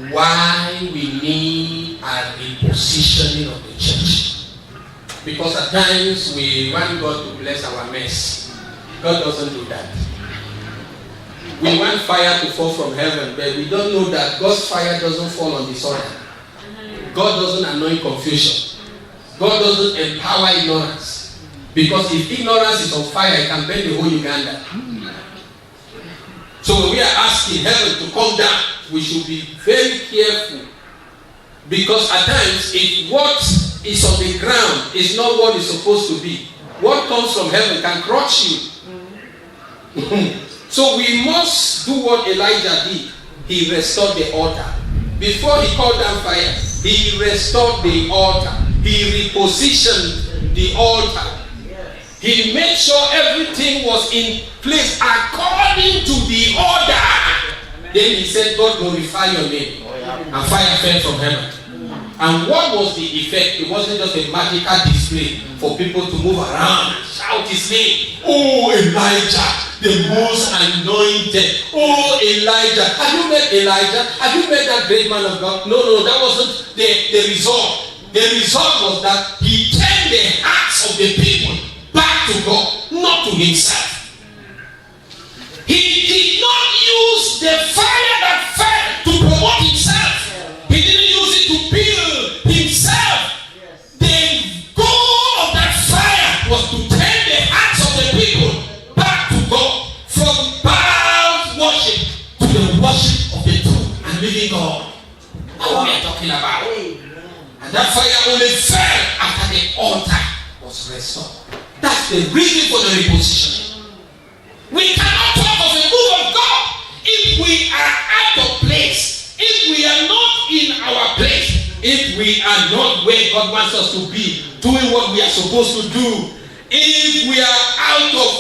why we need a repositioning of the church. Because at times we want God to bless our mess. God doesn't do that. We want fire to fall from heaven, but we don't know that God's fire doesn't fall on disorder. God doesn't anoint confusion. God doesn't empower ignorance. Because if ignorance is on fire, it can burn the whole Uganda. So when we are asking heaven to come down, we should be very careful. Because at times, if what is on the ground is not what is supposed to be, what comes from heaven can crush you. So we must do what Elijah did. He restored the altar. Before he called down fire, he restored the altar. He repositioned the altar. He made sure everything was in place according to the order. Then he said, God glorify your name. And fire fell from heaven. And what was the effect? It wasn't just a magical display for people to move around and shout his name. Oh, Elijah, the most anointed. Oh, Elijah. Have you met Elijah? Have you met that great man of God? No, that wasn't the result. The result was that he turned the hearts of the people back to God, not to himself. He did not use the fire that fell to promote himself. He didn't use it to build himself. The goal of that fire was to turn the hearts of the people back to God, from Baal's worship to the worship of the true and living God. That's what we are talking about. And that fire only fell after the altar was restored. That's the reason for the repositioning. We cannot talk of a move of God if we are out of place, if we are not in our place, if we are not where God wants us to be, doing what we are supposed to do, if we are out of